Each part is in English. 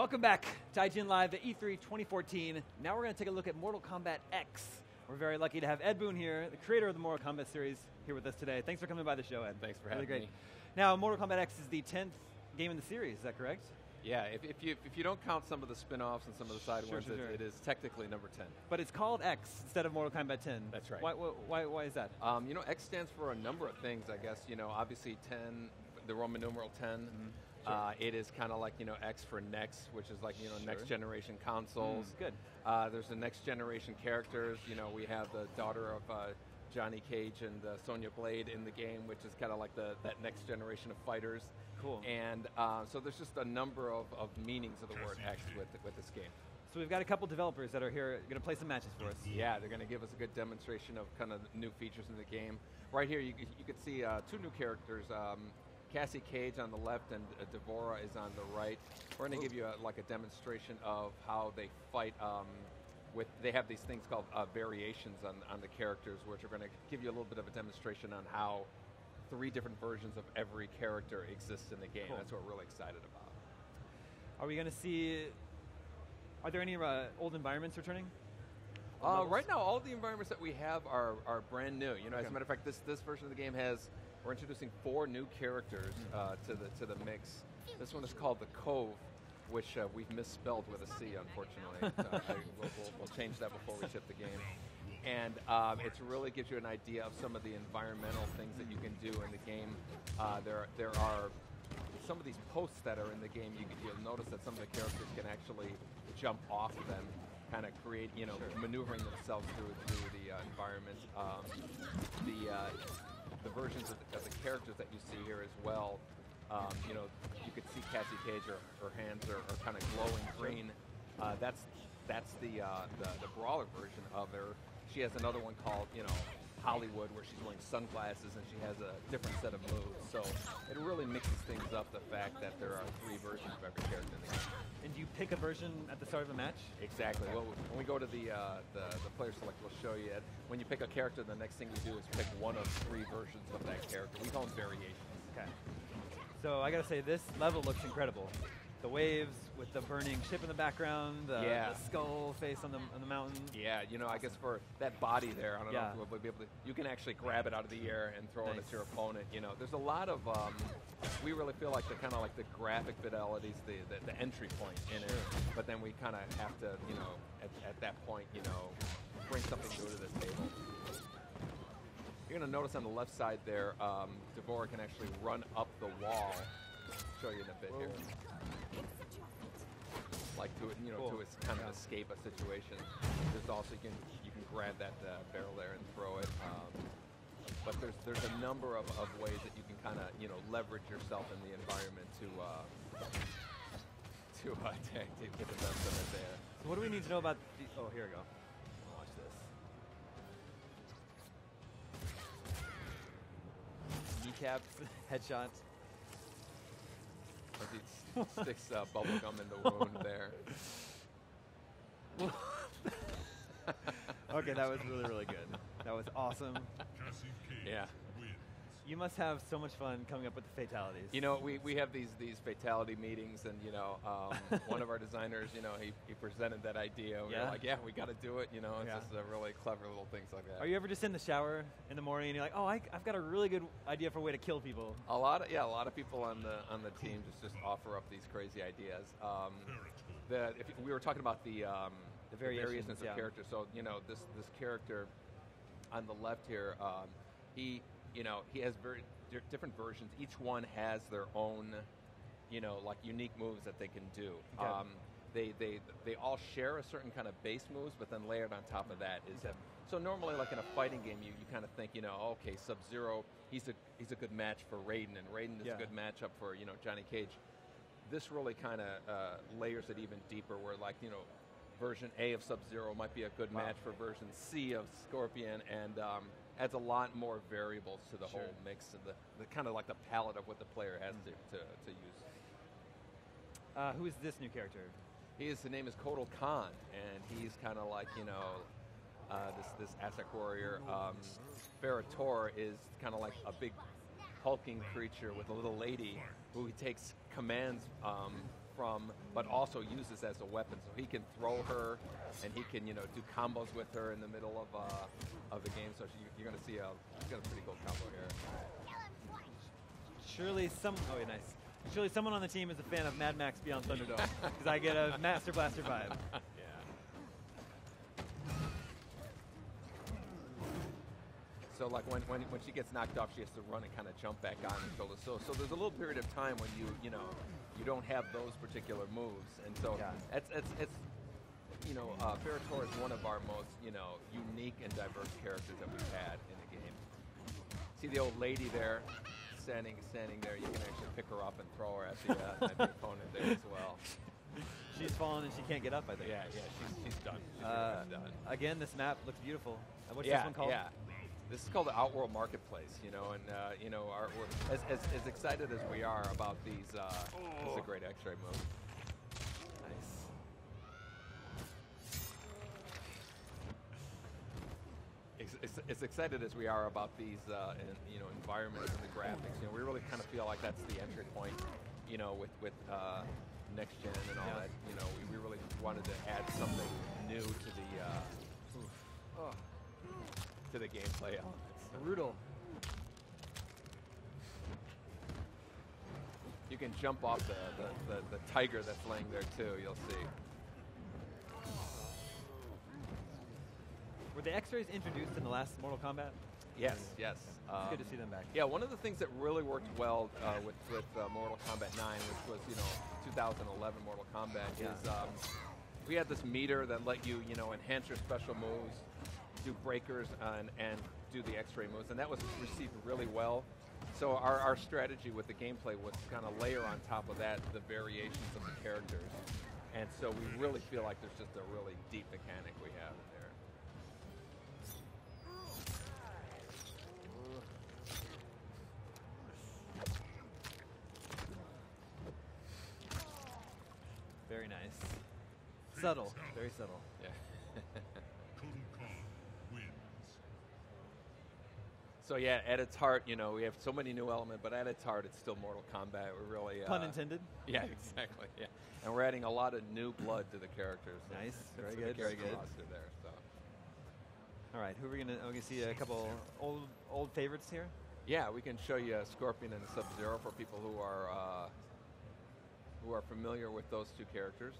Welcome back to IGN Live at E3 2014. Now we're going to take a look at Mortal Kombat X. We're very lucky to have Ed Boon here, the creator of the Mortal Kombat series, here with us today. Thanks for coming by the show, Ed. Thanks for having me. Now, Mortal Kombat X is the 10th game in the series, is that correct? Yeah, if you don't count some of the spin-offs and some of the side ones, it is technically number 10. But it's called X instead of Mortal Kombat 10. That's right. Why is that? X stands for a number of things, I guess. Obviously 10, the Roman numeral 10. Mm-hmm. Sure. It is kind of like, X for next, which is like, Sure. next generation consoles. Good. There's the next generation characters. We have the daughter of Johnny Cage and Sonya Blade in the game, which is kind of like that next generation of fighters. Cool. And so there's just a number of meanings of the word X with this game. So we've got a couple developers that are here going to play some matches for us. Yeah, they're going to give us a good demonstration of kind of new features in the game. Right here, you can see two new characters. Cassie Cage on the left and Devora is on the right. We're going to give you a demonstration of how they fight. They have these things called variations on the characters, which are going to give you a little bit of a demonstration on how 3 different versions of every character exists in the game. Cool. That's what we're really excited about. Are we going to see? Are there any old environments returning? Right now, all of the environments that we have are brand new. As a matter of fact, this version of the game we're introducing 4 new characters to the mix. This one is called the Cove, which we've misspelled with a C, unfortunately. We'll change that before we ship the game. And it really gives you an idea of some of the environmental things that you can do in the game. There are some of these posts that are in the game. You'll notice that some of the characters can actually jump off of them, kind of create, maneuvering themselves through the environment. The versions of the characters that you see here as well, you could see Cassie Cage, her hands are kind of glowing green. That's the brawler version of her. She has another one called, Hollywood, where she's wearing sunglasses and she has a different set of moves. So it really mixes things up, the fact that there are 3 versions of every character in the game. And do you pick a version at the start of a match? Exactly. Well, when we go to the player select, we'll show you it. When you pick a character, the next thing you do is pick one of 3 versions of that character. We call them variations. Okay. So I got to say, this level looks incredible. The waves with the burning ship in the background, the skull face on the mountain. Yeah, I guess for that body there, I don't know if we'll be able to. You can actually grab it out of the air and throw it at your opponent. There's a lot of. We really feel like the graphic fidelity is the entry point in it, but then we kind of have to, at that point, bring something new to the table. You're going to notice on the left side there, Devora can actually run up the wall. I'll show you in a bit here. Like to kind of escape a situation. There's also you can grab that barrel there and throw it. But there's a number of ways that you can kind of leverage yourself in the environment to get the best of it there. So what do we need to know about? Here we go. Watch this. Kneecaps, headshots. He sticks bubble gum in the wound there. Okay, that was really, really good. That was awesome. Yeah. You must have so much fun coming up with the fatalities. We have these fatality meetings, and one of our designers, he presented that idea. We were like, we got to do it. It's just a really clever little things like that. Are you ever just in the shower in the morning and you're like, I've got a really good idea for a way to kill people? A lot of people on the team just offer up these crazy ideas. If we were talking about the variations of characters, so this character on the left here, he has very different versions. Each one has their own, unique moves that they can do. Okay. They all share a certain kind of base moves, but then layered on top of that is so normally, like in a fighting game, you kind of think, okay, Sub-Zero, he's a good match for Raiden, and Raiden is a good matchup for Johnny Cage. This really kind of layers it even deeper, where version A of Sub-Zero might be a good match for version C of Scorpion, and adds a lot more variables to the whole mix, and the kind of like the palette of what the player has to use. Who is this new character? His name is Kotal Khan, and he's kind of like this Aztec warrior. Ferrator is kind of like a big hulking creature with a little lady who he takes commands from, but also uses as a weapon. So he can throw her, and he can do combos with her in the middle of the game. So you're going to see he's got a pretty cool combo here. Surely nice. Surely someone on the team is a fan of Mad Max Beyond Thunderdome, because I get a Master Blaster vibe. So like when she gets knocked off, she has to run and kind of jump back on and so there's a little period of time when you don't have those particular moves, and so it's Ferritor is one of our most unique and diverse characters that we've had in the game. See the old lady there, standing there. You can actually pick her up and throw her at the opponent there as well. She's fallen and she can't get up, I think. Yeah, she's done. She's done. Again, this map looks beautiful. What's this one called? Yeah. This is called the Outworld Marketplace, and we're as excited as we are about these. This is a great X-ray move. Nice. As excited as we are about these, environments and the graphics, we really kind of feel like that's the entry point, with next gen and all that. We really wanted to add something new to the gameplay elements. Brutal. You can jump off the tiger that's laying there too, you'll see. Were the X-rays introduced in the last Mortal Kombat? Yes. It's good to see them back. Yeah, one of the things that really worked well with Mortal Kombat 9, which was 2011 Mortal Kombat, is we had this meter that let you enhance your special moves, do breakers, and do the X-ray moves, and that was received really well. So our strategy with the gameplay was to kind of layer on top of that the variations of the characters, and so we really feel like there's just a really deep mechanic we have in there. Very nice. Subtle. Very subtle. Yeah. So yeah, at its heart, we have so many new elements, but at its heart, it's still Mortal Kombat. We're really pun intended. Yeah, exactly. Yeah, and we're adding a lot of new blood to the characters. Nice, very the good, very good. There, so. All right, who are we gonna? We see a couple old favorites here. Yeah, we can show you Scorpion and Sub-Zero for people who are familiar with those two characters.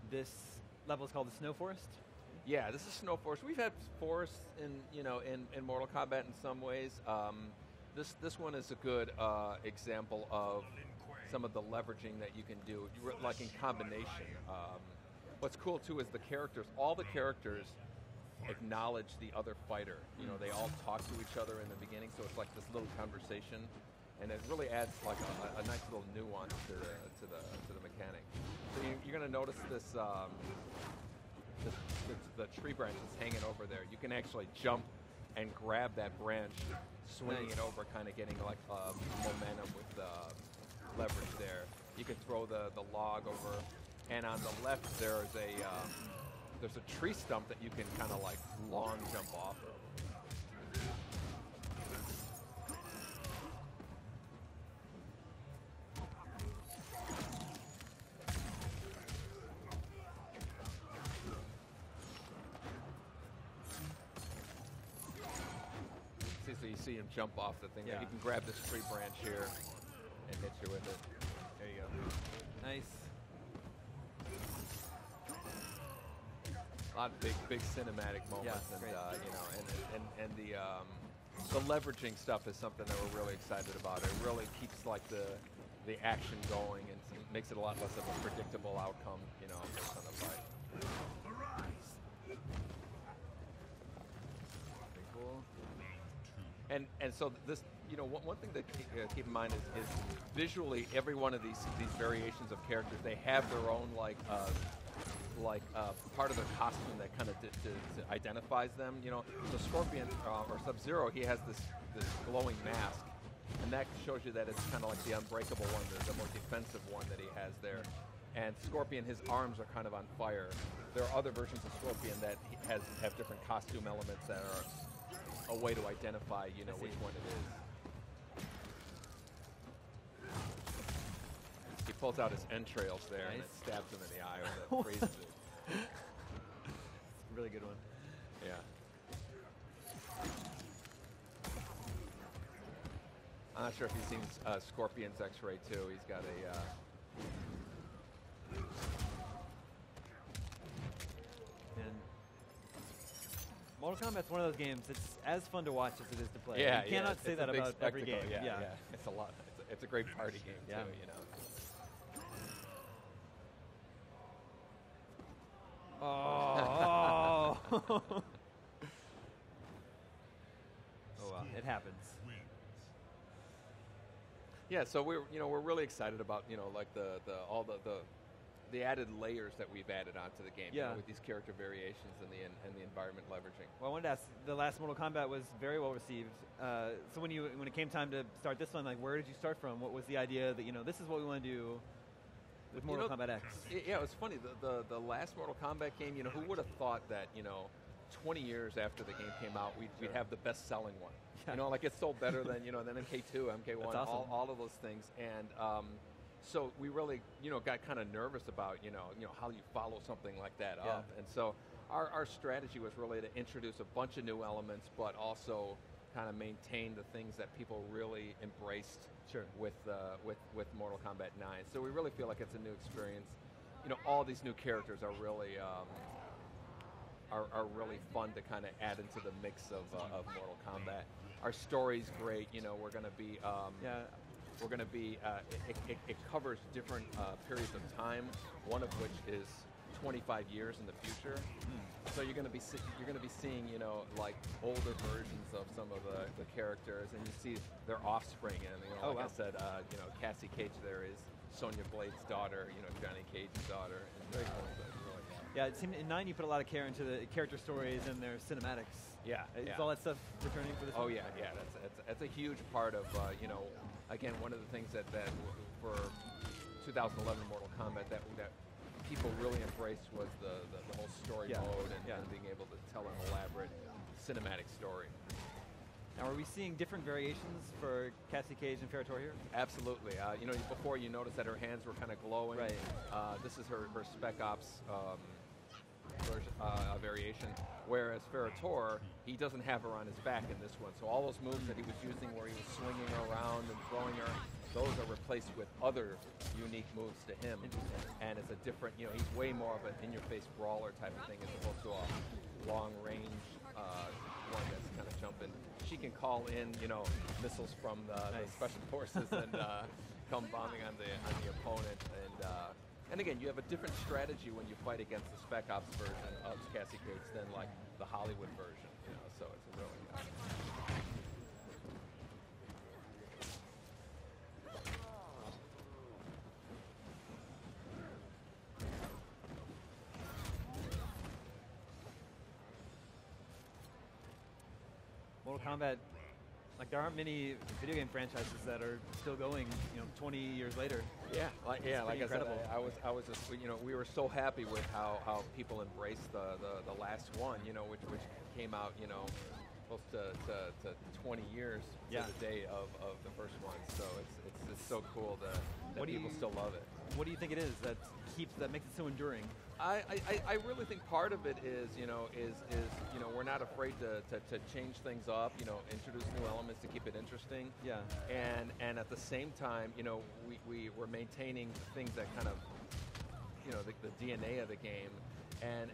This level is called the Snow Forest. Yeah, this is Snow Forest. We've had forests in Mortal Kombat in some ways. This one is a good example of some of the leveraging that you can do, like in combination. What's cool too is the characters. All the characters acknowledge the other fighter. They all talk to each other in the beginning, so it's like this little conversation, and it really adds like a nice little nuance to the mechanic. So you're going to notice this. The tree branch is hanging over there. You can actually jump and grab that branch, swinging it over, kind of getting like momentum with leverage there. You can throw the log over, and on the left there's a tree stump that you can kind of like long jump off of. So you see him jump off the thing. Yeah. You can grab this tree branch here and hit you with it. There you go. Nice. A lot of big cinematic moments, and the leveraging stuff is something that we're really excited about. It really keeps like the action going and makes it a lot less of a predictable outcome, based on the fight. And so this, one thing to keep in mind is visually every one of these variations of characters, they have their own part of their costume that kind of identifies them. The Scorpion or Sub-Zero, he has this glowing mask, and that shows you that it's kind of like the unbreakable one, the more defensive one that he has there. And Scorpion, his arms are kind of on fire. There are other versions of Scorpion that have different costume elements that are a way to identify, which one it is. pulls out his entrails there and it stabs him in the eye with it, freezes it. Really good one. Yeah. I'm not sure if you've seen Scorpion's X-Ray too. He's got a. And Mortal Kombat's one of those games. It's as fun to watch as it is to play. Yeah, you cannot say that about every game. Yeah. It's a lot. It's a great party game too. You know. Oh. Oh well, it happens. Yeah, so we're really excited about like all the added layers that we've added onto the game. With these character variations and the environment leveraging. Well, I wanted to ask. The last Mortal Kombat was very well received. So when it came time to start this one, like where did you start from? What was the idea that this is what we want to do with Mortal Kombat X? Yeah, it was funny. The last Mortal Kombat game. Who would have thought that 20 years after the game came out, we'd have the best-selling one. Yeah. Like it sold better than than MK2, MK1, awesome. all of those things. And so we really got kind of nervous about how you follow something like that up. And so our strategy was really to introduce a bunch of new elements, but also kind of maintain the things that people really embraced with Mortal Kombat 9. So we really feel like it's a new experience. All these new characters are really are really fun to kind of add into the mix of Mortal Kombat. Our story's great. We're going to be we're going to be it covers different periods of time. One of which is 25 years in the future. So you're going to be seeing like older versions of some of the characters, and you see their offspring. And I said, Cassie Cage there is Sonya Blade's daughter. Johnny Cage's daughter. And very cool. Yeah, it seemed in 9 you put a lot of care into the character stories and their cinematics. Is all that stuff returning for this one? Oh yeah. That's a huge part of again, one of the things that for 2011 Mortal Kombat that people really embraced was the whole story mode and being able to tell an elaborate cinematic story. Now, are we seeing different variations for Cassie Cage and Ferrator here? Absolutely. Before you noticed that her hands were kind of glowing. Right. This is her Spec Ops variation, whereas Ferrator, he doesn't have her on his back in this one. So all those moves that he was using where he was swinging her around and throwing her, those are replaced with other unique moves to him. And it's a different, he's way more of an in-your-face brawler type of thing as opposed to a long-range one that's kind of jumping. She can call in, missiles from the special forces and come bombing on the opponent. And again, you have a different strategy when you fight against the Spec Ops version of Cassie Cage than like the Hollywood version. So it's a really Mortal Kombat, like there aren't many video game franchises that are still going, 20 years later. Like I said, I was just, we were so happy with how people embraced the last one, which came out, close to 20 years to the day of the first one. So it's so cool that people still love it. What do you think it is that makes it so enduring? I really think part of it is we're not afraid to change things up, introduce new elements to keep it interesting. Yeah. And at the same time, we're maintaining things that kind of, the DNA of the game. And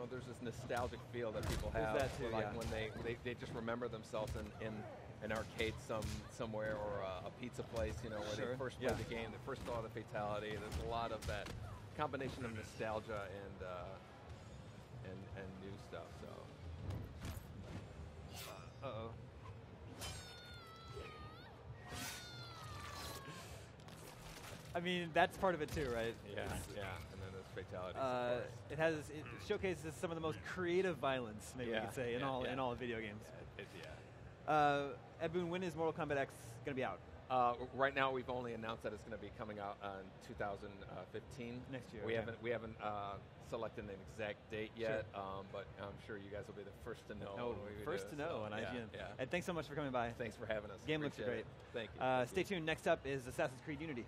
there's this nostalgic feel that people have. There's that too, when they just remember themselves in an arcade somewhere or a pizza place, where they first played the game, they first saw the fatality. There's a lot of that combination of nostalgia and new stuff. So. I mean, that's part of it too, right? Yeah. And then there's fatalities. It showcases some of the most creative violence, maybe we could say, in all video games. Ed Boon, when is Mortal Kombat X going to be out? Right now, we've only announced that it's going to be coming out in 2015. Next year. We haven't selected an exact date yet, but I'm sure you guys will be the first to know. First to know on IGN. Yeah. And thanks so much for coming by. Thanks for having us. Game looks great. Thank you. Stay tuned. Next up is Assassin's Creed Unity.